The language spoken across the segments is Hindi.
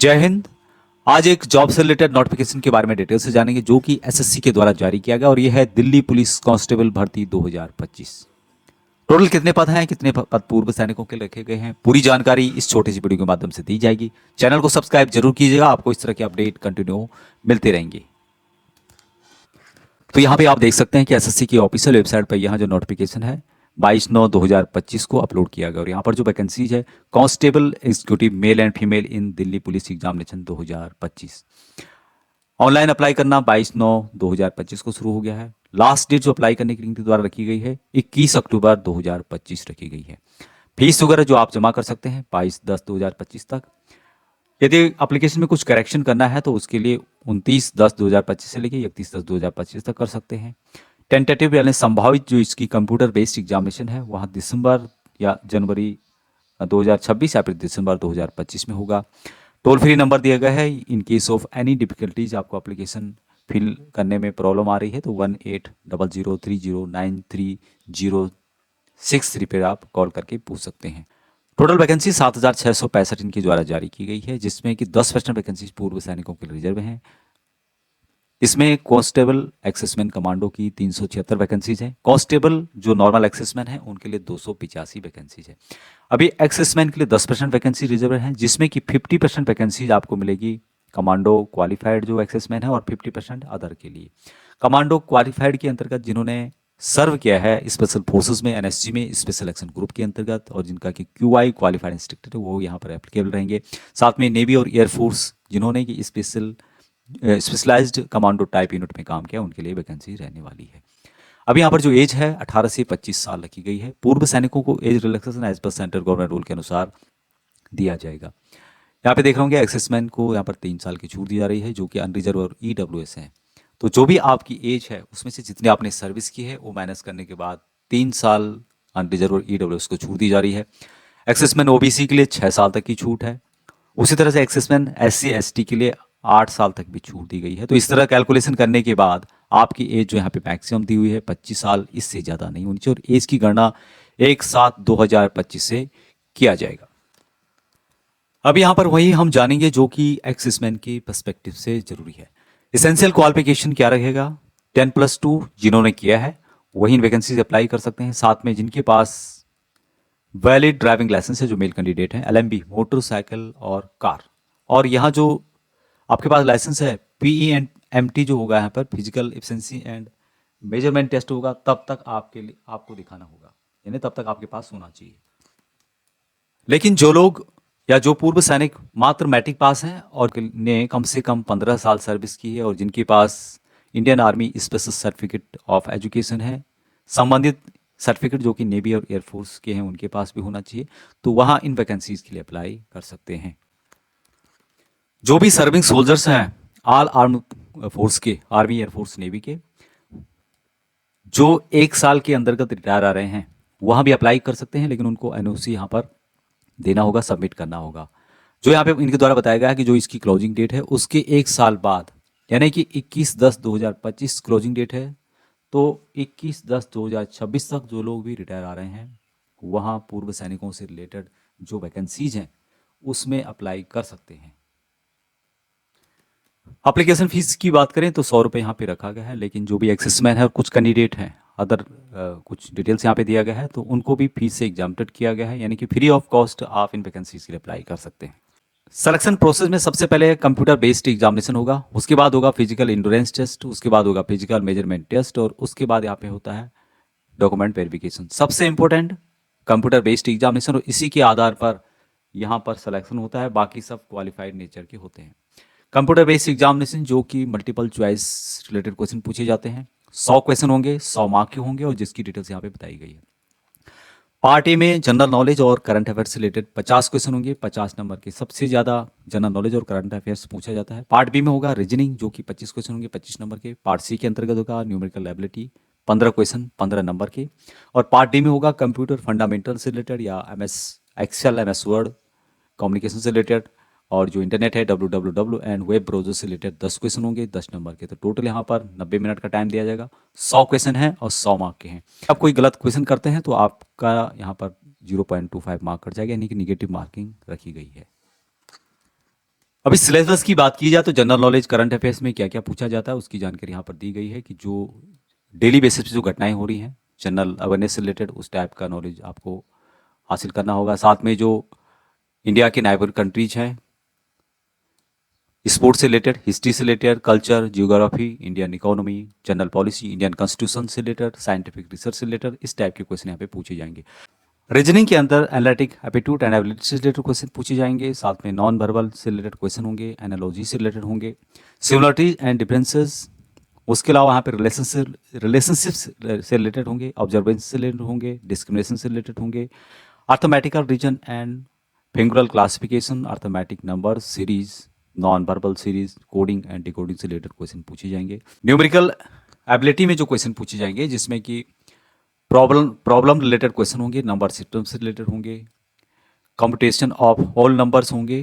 जय हिंद। आज एक जॉब से रिलेटेड नोटिफिकेशन के बारे में डिटेल से जानेंगे जो कि एसएससी के द्वारा जारी किया गया और यह है दिल्ली पुलिस कांस्टेबल भर्ती 2025। टोटल कितने पद हैं, कितने पद पूर्व सैनिकों के रखे गए हैं, पूरी जानकारी इस छोटी सी वीडियो के माध्यम से दी जाएगी। चैनल को सब्सक्राइब जरूर कीजिएगा, आपको इस तरह के अपडेट कंटिन्यू मिलते रहेंगे। तो यहाँ पे आप देख सकते हैं कि एसएससी की ऑफिशियल वेबसाइट पर यहाँ जो नोटिफिकेशन है 22/9/2025 को अपलोड किया गया और यहाँ पर जो वैकेंसीज है constable executive male and female in Delhi police examination 2025। Online apply करना 22/9/2025 को शुरू हो गया है। लास्ट डेट जो अप्लाई करने की लिंक के द्वारा रखी गई है 21 अक्टूबर 2025 रखी गई है। फीस वगैरह जो आप जमा कर सकते हैं 22/10/2025 तक। यदि एप्लीकेशन में कुछ करेक्शन करना है तो उसके लिए 29/10/2025 से लेकर 31/10/2025 तक कर सकते हैं। टेंटेटिव यानी संभावित जो इसकी कंप्यूटर बेस्ड एग्जामिनेशन है वहाँ दिसंबर या जनवरी 2026 या फिर दिसंबर 2025 में होगा। टोल फ्री नंबर दिया गया है in case of any difficulties, आपको एप्लीकेशन फिल करने में प्रॉब्लम आ रही है तो 1800309306 पर आप कॉल करके पूछ सकते हैं। टोटल वैकेंसी 7,665 इनके द्वारा जारी की गई है, जिसमें कि 10% वैकेंसी पूर्व सैनिकों के लिए रिजर्व हैं। इसमें कांस्टेबल एक्सेसमैन कमांडो की 376 वैकेंसीज हैं। कांस्टेबल जो नॉर्मल एक्सेसमैन हैं उनके लिए 285 वैकेंसीज है। अभी एक्सेसमैन के लिए 10% वैकेंसी रिजर्व हैं, जिसमें कि 50% वैकेंसीज आपको मिलेगी कमांडो क्वालिफाइड जो एक्सेसमैन है और 50% अदर के लिए। कमांडो क्वालिफाइड के अंतर्गत जिन्होंने सर्व किया है स्पेशल फोर्सेस में, एनएसजी में, स्पेशल एक्शन ग्रुप के अंतर्गत, और जिनका कि क्यूआई क्वालिफाइड इंस्ट्रक्टर है वो यहाँ पर एप्लीकेबल रहेंगे। साथ में नेवी और एयरफोर्स जिन्होंने कि स्पेशलाइज्ड कमांडो टाइप यूनिट में काम किया उनके लिए वैकेंसी रहने वाली है। अब यहाँ पर जो एज है 18 से 25 साल रखी गई है। पूर्व सैनिकों को एज रिलैक्सेशन एज पर सेंट्रल गवर्नमेंट रूल के अनुसार दिया जाएगा। यहाँ पे देख रहे होंगे एक्सेसमैन को यहाँ पर 3 साल की छूट दी जा रही है जो कि अनरिजर्व और ईडब्ल्यूएस है। तो जो भी आपकी एज है उसमें से जितने आपने सर्विस की है वो माइनस करने के बाद 3 साल अनरिजर्व और ईडब्ल्यूएस को छूट दी जा रही है। एक्सेसमैन ओबीसी के लिए 6 साल तक की छूट है। उसी तरह से एक्सेसमैन एससी एसटी के लिए 8 साल तक भी छूट दी गई है। तो इस तरह कैलकुलेशन करने के बाद आपकी एज जो यहाँ पे मैक्सिमम दी हुई है 25 साल, इससे ज़्यादा नहीं होनी चाहिए और एज की गणना 1/7/2025 से किया जाएगा। अब यहाँ पर वही हम जानेंगे जो कि एक्सेसमैन के पर्सपेक्टिव से जरूरी है। इसेंशियल क्वालिफिकेशन क्या रहेगा? 10+2 जिन्होंने किया है वही इन वैकेंसी अप्लाई कर सकते हैं। साथ में जिनके पास वैलिड ड्राइविंग लाइसेंस है जो मेल कैंडिडेट हैं, एलएमबी मोटरसाइकिल और कार, और यहाँ जो आपके पास लाइसेंस है पीई एंड एमटी जो होगा यहाँ पर physical efficiency and measurement test होगा, तब तक आपके लिए आपको दिखाना होगा, यानी तब तक आपके पास होना चाहिए। लेकिन जो लोग या जो पूर्व सैनिक मात्र मैट्रिक पास हैं और ने कम से कम 15 साल सर्विस की है और जिनके पास Indian army special certificate of education है, संबंधित सर्टिफिकेट जो कि नेवी और एयरफोर्स के हैं उनके पास भी होना चाहिए, तो वहाँ इन वैकेंसीज के लिए अप्लाई कर सकते हैं। जो भी सर्विंग सोल्जर्स हैं ऑल आर्म फोर्स के, आर्मी, एयरफोर्स, नेवी के, जो 1 साल के अंतर्गत रिटायर आ रहे हैं वहाँ भी अप्लाई कर सकते हैं, लेकिन उनको एनओसी यहाँ पर देना होगा, सबमिट करना होगा। जो यहाँ पे इनके द्वारा बताया गया है कि जो इसकी क्लोजिंग डेट है उसके 1 साल बाद, यानी कि 21/10/2025 क्लोजिंग डेट है, तो 21/10/2026 तक जो लोग भी रिटायर आ रहे हैं वहाँ पूर्व सैनिकों से रिलेटेड जो वैकेंसीज हैं उसमें अप्लाई कर सकते हैं। एप्लीकेशन फीस की बात करें तो 100 रुपये यहाँ पे रखा गया है, लेकिन जो भी एक्सेसमैन है और कुछ कैंडिडेट हैं अदर कुछ डिटेल्स यहाँ पे दिया गया है तो उनको भी फीस से एग्जाम्प्टेड किया गया है, यानी कि फ्री ऑफ कॉस्ट आप इन वैकेंसीज के लिए अप्लाई कर सकते हैं। सिलेक्शन प्रोसेस में सबसे पहले कंप्यूटर बेस्ड एग्जामिनेशन होगा, उसके बाद होगा फिजिकल इंडोरेंस टेस्ट, उसके बाद होगा फिजिकल मेजरमेंट टेस्ट और उसके बाद यहाँ पे होता है डॉक्यूमेंट वेरिफिकेशन। सबसे इंपॉर्टेंट कंप्यूटर बेस्ड एग्जामिनेशन, और इसी के आधार पर यहाँ पर सिलेक्शन होता है, बाकी सब क्वालिफाइड नेचर के होते हैं। कंप्यूटर बेस्ड एग्जामिनेशन जो कि मल्टीपल चॉइस रिलेटेड क्वेश्चन पूछे जाते हैं, 100 क्वेश्चन होंगे, 100 मार्क के होंगे और जिसकी डिटेल्स यहाँ पे बताई गई है। पार्ट ए में जनरल नॉलेज और करंट अफेयर्स से रिलेटेड 50 क्वेश्चन होंगे, 50 नंबर के, सबसे ज़्यादा जनरल नॉलेज और करंट अफेयर्स पूछा जाता है। पार्ट बी में होगा रीजनिंग जो कि 25 क्वेश्चन होंगे, 25 नंबर के। पार्ट सी के अंतर्गत होगा न्यूमेरिकल एबिलिटी, 15 क्वेश्चन, 15 नंबर के। और पार्ट डी में होगा कंप्यूटर फंडामेंटल से रिलेटेड या MS Excel, MS Word, communication से रिलेटेड, और जो इंटरनेट है www एंड वेब ब्राउजर से रिलेटेड 10 क्वेश्चन होंगे, 10 नंबर के। तो टोटल यहाँ पर 90 मिनट का टाइम दिया जाएगा। 100 क्वेश्चन हैं और 100 मार्क के हैं। आप कोई गलत क्वेश्चन करते हैं तो आपका यहाँ पर 0.25 मार्क कट जाएगा, यानी कि निगेटिव मार्किंग रखी गई है। अभी सिलेबस की बात की जाए तो जनरल नॉलेज करंट अफेयर्स में क्या क्या पूछा जाता है उसकी जानकारी यहाँ पर दी गई है कि जो डेली बेसिस पे जो घटनाएं हो रही हैं जनरल अवेयरनेस से रिलेटेड उस टाइप का नॉलेज आपको हासिल करना होगा। साथ में जो इंडिया के नाइबर कंट्रीज हैं, स्पोर्ट्स से रिलेटेड, हिस्ट्री से related, culture, geography, Indian economy, general policy, Indian constitution से रिलेटेड, साइंटिफिक रिसर्च से रिलेटेड, इस टाइप के क्वेश्चन यहाँ पे पूछे जाएंगे। रीजनिंग के अंदर एनालिटिक एप्टीट्यूड एंड एबिलिटी से रिलेटेड क्वेश्चन पूछे जाएंगे। साथ में नॉन वर्बल से रिलेटेड क्वेश्चन होंगे, एनालॉजी से रिलेटेड होंगे, सिमिलरिटीज एंड डिफरेंसेस, उसके अलावा यहाँ पे रिलेशनशिप से रिलेटेड होंगे, ऑब्जर्वेंस से रिलेटेड होंगे, डिस्क्रिमिनेशन से रिलेटेड होंगे, arithmetical reason and figural classification, arithmetic number series, non verbal series, coding and decoding से रिलेटेड क्वेश्चन पूछे जाएंगे। न्यूमेरिकल एबिलिटी में जो क्वेश्चन पूछे जाएंगे जिसमें कि प्रॉब्लम रिलेटेड क्वेश्चन होंगे, नंबर सिस्टम से रिलेटेड होंगे, कंप्यूटेशन ऑफ होल नंबर्स होंगे,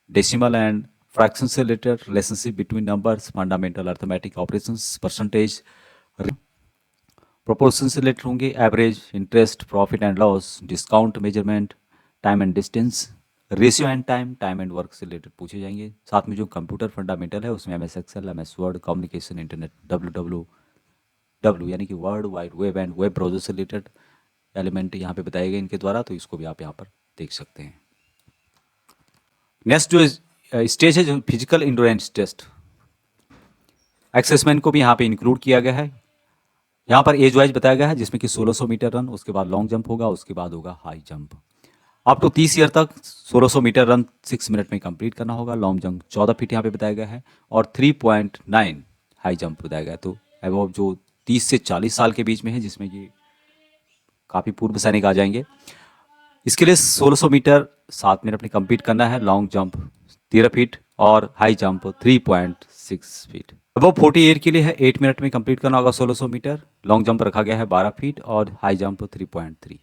डेसिमल एंड फ्रैक्शन से related, relationship between numbers, fundamental arithmetic operations, percentage, proportion से रिलेटेड होंगे, average, interest, profit and loss, discount measurement, time and distance, ratio and time, time and work से रिलेटेड पूछे जाएंगे। साथ में जो कंप्यूटर फंडामेंटल है उसमें MS Excel, MS Word, communication, internet, WWW यानी कि world wide web and web browser से रिलेटेड एलिमेंट यहाँ पे बताए गए इनके द्वारा, तो इसको भी आप यहाँ पर देख सकते हैं। नेक्स्ट जो स्टेज है जो फिजिकल इंडोरेंस टेस्ट, असेसमेंट को भी यहाँ पे इंक्लूड किया गया है। यहाँ पर एज वाइज बताया गया है जिसमें कि 1600 मीटर रन, उसके बाद लॉन्ग जंप होगा, उसके बाद होगा हाई जंप। आपको 30 ईयर तक 1600 मीटर रन 6 मिनट में कंप्लीट करना होगा। लॉन्ग जंप 14 फीट यहाँ पे बताया गया है और 3.9 हाई जंप बताया गया है। तो अबव जो 30 से 40 साल के बीच में है जिसमें कि काफ़ी पूर्व सैनिक आ जाएंगे, इसके लिए 1600 मीटर 7 मिनट में कंप्लीट करना है, लॉन्ग जंप 13 फीट और high jump 3.6 feet. Above 40 year के लिए है 8 मिनट में कंप्लीट करना होगा 1600 मीटर, लॉन्ग जंप रखा गया है 12 फीट और हाई जंप 3.3।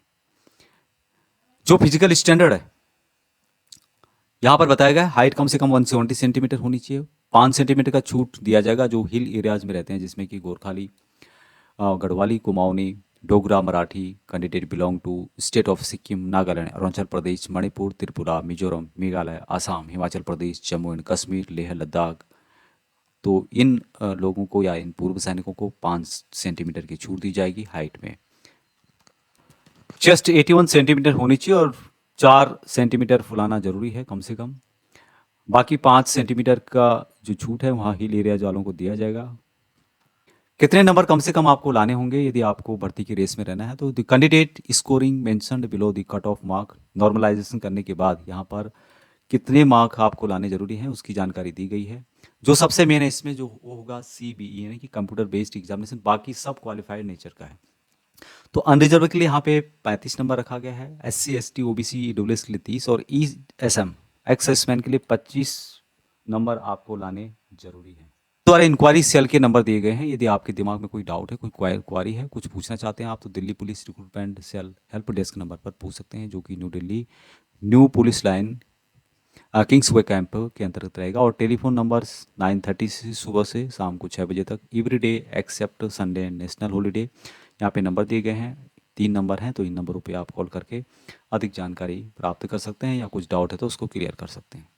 जो फिजिकल स्टैंडर्ड है यहाँ पर बताया गया है हाइट कम से कम 170 सेंटीमीटर होनी चाहिए, 5 सेंटीमीटर का छूट दिया जाएगा जो हिल एरियाज में रहते हैं जिसमें कि Gorkhali, Garhwali, Kumaoni, Dogra, Marathi candidate belong to state of Sikkim, Nagaland, Arunachal Pradesh, Manipur, Tripura, Mizoram, Meghalaya, Assam, Himachal Pradesh, Jammu and Kashmir, Leh Ladakh. तो इन लोगों को या इन पूर्व सैनिकों को 5 सेंटीमीटर की छूट दी जाएगी हाइट में। चेस्ट 81 सेंटीमीटर होनी चाहिए और 4 सेंटीमीटर फुलाना जरूरी है कम से कम। बाकी 5 सेंटीमीटर का जो छूट है वहाँ हिल एरिया वालों को दिया जाएगा। कितने नंबर कम से कम आपको लाने होंगे यदि आपको भर्ती की रेस में रहना है, तो the candidate scoring mentioned below the cut off mark, normalisation करने के बाद यहाँ पर कितने मार्क आपको लाने जरूरी हैं उसकी जानकारी दी गई है। जो सबसे मेन है इसमें जो वो होगा CBE यानी कि कंप्यूटर बेस्ड एग्जामिनेशन, बाकी सब क्वालिफाइड नेचर का है। तो अनरिजर्व के लिए यहाँ पे 35 नंबर रखा गया है, SC ST OBC EWS के लिए 30 और ESM एक्सेसमैन के लिए 25 नंबर आपको लाने जरूरी है। द्वारा इंक्वायरी सेल के नंबर दिए गए हैं। यदि आपके दिमाग में कोई डाउट है, कोई क्वारी है, कुछ पूछना चाहते हैं आप, तो Delhi police recruitment cell help desk number पर पूछ सकते हैं जो कि new Delhi new police line Kingsway camp के अंतर्गत रहेगा। और टेलीफोन नंबर 9:30 से सुबह से शाम को 6 बजे तक, every day except Sunday and national holiday. यहाँ पे नंबर दिए गए हैं, 3 नंबर हैं, तो इन नंबरों पे आप कॉल करके अधिक जानकारी प्राप्त कर सकते हैं या कुछ डाउट है तो उसको क्लियर कर सकते हैं।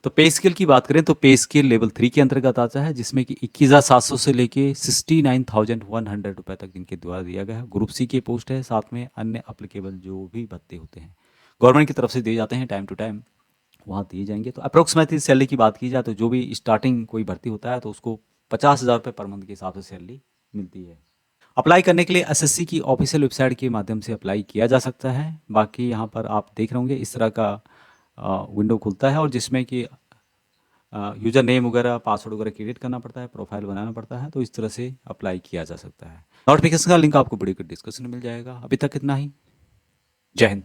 तो पे स्केल की बात करें तो पे स्केल लेवल 3 के अंतर्गत आता है जिसमें कि 21,700 से लेके 69,100 रुपये तक इनके द्वारा दिया गया है। ग्रुप C की पोस्ट है, साथ में अन्य अप्लीकेबल जो भी भत्ते होते हैं गवर्नमेंट की तरफ से दिए जाते हैं टाइम टू टाइम, वहाँ दिए जाएंगे। तो अप्रोक्सीमेटली सैलरी की बात की जाए तो जो भी स्टार्टिंग कोई भर्ती होता है तो उसको 50,000 रुपये पर मंथ के हिसाब से सैलरी मिलती है। अप्लाई करने के लिए SSC की ऑफिशियल वेबसाइट के माध्यम से अप्लाई किया जा सकता है। बाकी यहाँ पर आप देख रहे होंगे इस तरह का विंडो खुलता है और जिसमें कि यूज़र नेम वगैरह, पासवर्ड वगैरह क्रिएट करना पड़ता है, प्रोफाइल बनाना पड़ता है, तो इस तरह से अप्लाई किया जा सकता है। नोटिफिकेशन का लिंक आपको वीडियो के डिस्क्रिप्शन में मिल जाएगा। अभी तक इतना ही। जय हिंद।